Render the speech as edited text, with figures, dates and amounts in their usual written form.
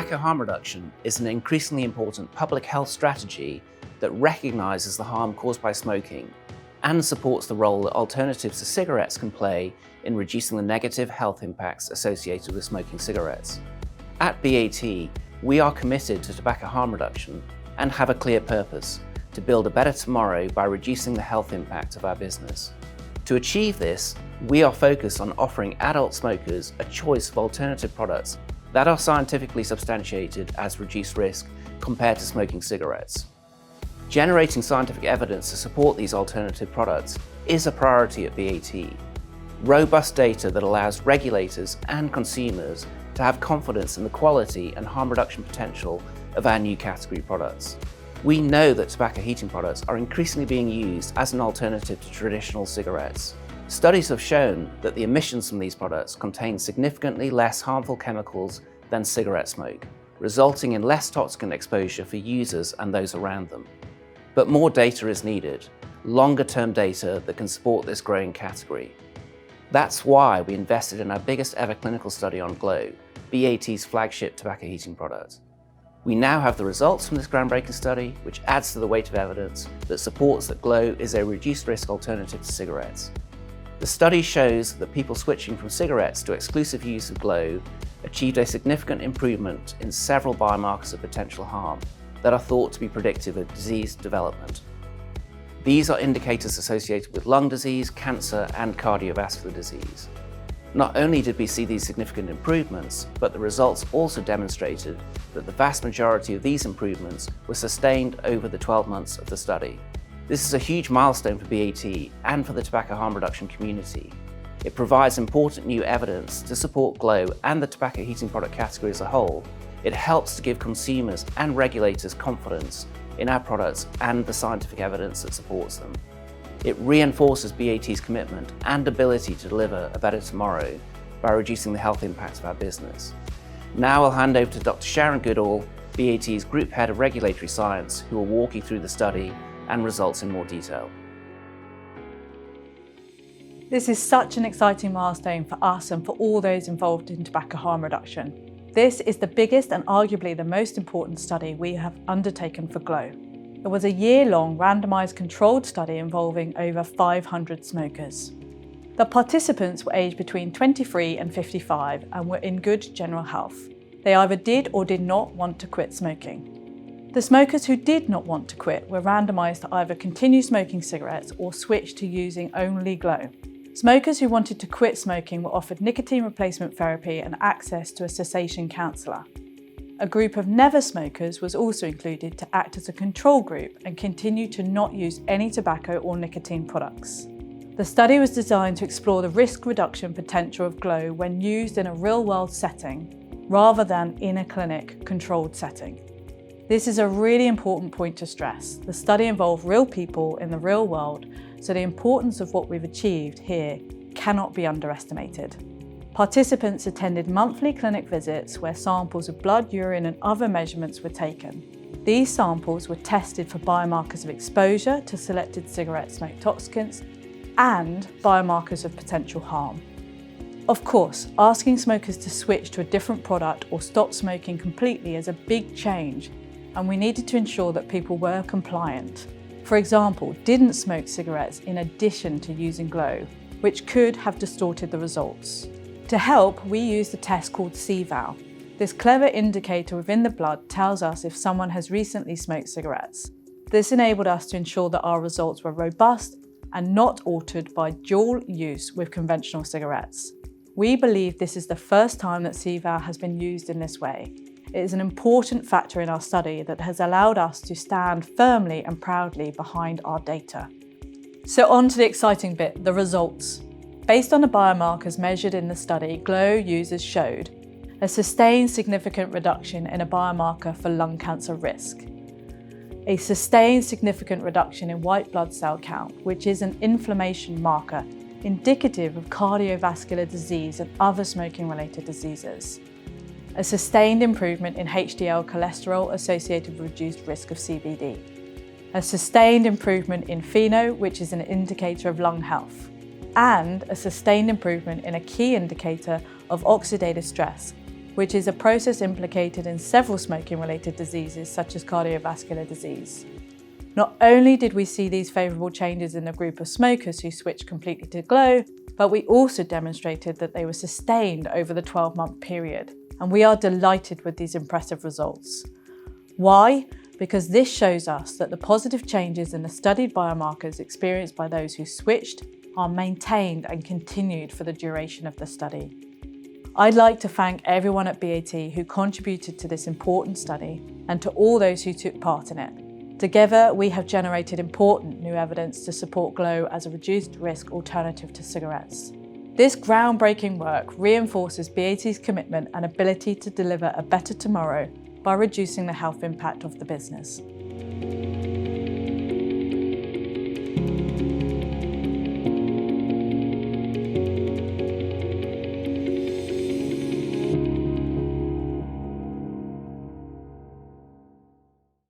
Tobacco harm reduction is an increasingly important public health strategy that recognises the harm caused by smoking and supports the role that alternatives to cigarettes can play in reducing the negative health impacts associated with smoking cigarettes. At BAT, we are committed to tobacco harm reduction and have a clear purpose: to build a better tomorrow by reducing the health impact of our business. To achieve this, we are focused on offering adult smokers a choice of alternative products that are scientifically substantiated as reduced risk compared to smoking cigarettes. Generating scientific evidence to support these alternative products is a priority at BAT. Robust data that allows regulators and consumers to have confidence in the quality and harm reduction potential of our new category products. We know that tobacco heating products are increasingly being used as an alternative to traditional cigarettes. Studies have shown that the emissions from these products contain significantly less harmful chemicals than cigarette smoke, resulting in less toxicant exposure for users and those around them. But more data is needed, longer-term data that can support this growing category. That's why we invested in our biggest ever clinical study on glo, BAT's flagship tobacco heating product. We now have the results from this groundbreaking study, which adds to the weight of evidence that supports that glo is a reduced risk alternative to cigarettes. The study shows that people switching from cigarettes to exclusive use of glo achieved a significant improvement in several biomarkers of potential harm that are thought to be predictive of disease development. These are indicators associated with lung disease, cancer, and cardiovascular disease. Not only did we see these significant improvements, but the results also demonstrated that the vast majority of these improvements were sustained over the 12 months of the study. This is a huge milestone for BAT and for the tobacco harm reduction community. It provides important new evidence to support glo and the tobacco heating product category as a whole. It helps to give consumers and regulators confidence in our products and the scientific evidence that supports them. It reinforces BAT's commitment and ability to deliver a better tomorrow by reducing the health impacts of our business. Now I'll hand over to Dr. Sharon Goodall, BAT's Group Head of Regulatory Science, who will walk you through the study and results in more detail. This is such an exciting milestone for us and for all those involved in tobacco harm reduction. This is the biggest and arguably the most important study we have undertaken for glo. It was a year-long randomised controlled study involving over 500 smokers. The participants were aged between 23 and 55 and were in good general health. They either did or did not want to quit smoking. The smokers who did not want to quit were randomised to either continue smoking cigarettes or switch to using only glo. Smokers who wanted to quit smoking were offered nicotine replacement therapy and access to a cessation counsellor. A group of never smokers was also included to act as a control group and continue to not use any tobacco or nicotine products. The study was designed to explore the risk reduction potential of glo when used in a real-world setting rather than in a clinic controlled setting. This is a really important point to stress. The study involved real people in the real world, so the importance of what we've achieved here cannot be underestimated. Participants attended monthly clinic visits where samples of blood, urine and other measurements were taken. These samples were tested for biomarkers of exposure to selected cigarette smoke toxicants and biomarkers of potential harm. Of course, asking smokers to switch to a different product or stop smoking completely is a big change, and we needed to ensure that people were compliant. For example, didn't smoke cigarettes in addition to using glo, which could have distorted the results. To help, we used a test called CVAL. This clever indicator within the blood tells us if someone has recently smoked cigarettes. This enabled us to ensure that our results were robust and not altered by dual use with conventional cigarettes. We believe this is the first time that CVAL has been used in this way. It is an important factor in our study that has allowed us to stand firmly and proudly behind our data. So on to the exciting bit, the results. Based on the biomarkers measured in the study, glo users showed a sustained significant reduction in a biomarker for lung cancer risk, a sustained significant reduction in white blood cell count, which is an inflammation marker indicative of cardiovascular disease and other smoking-related diseases, a sustained improvement in HDL cholesterol associated with reduced risk of CVD, a sustained improvement in FeNO, which is an indicator of lung health, and a sustained improvement in a key indicator of oxidative stress, which is a process implicated in several smoking-related diseases such as cardiovascular disease. Not only did we see these favourable changes in the group of smokers who switched completely to Glo, but we also demonstrated that they were sustained over the 12-month period. And we are delighted with these impressive results. Why? Because this shows us that the positive changes in the studied biomarkers experienced by those who switched are maintained and continued for the duration of the study. I'd like to thank everyone at BAT who contributed to this important study and to all those who took part in it. Together, we have generated important new evidence to support Glo as a reduced risk alternative to cigarettes. This groundbreaking work reinforces BAT's commitment and ability to deliver a better tomorrow by reducing the health impact of the business.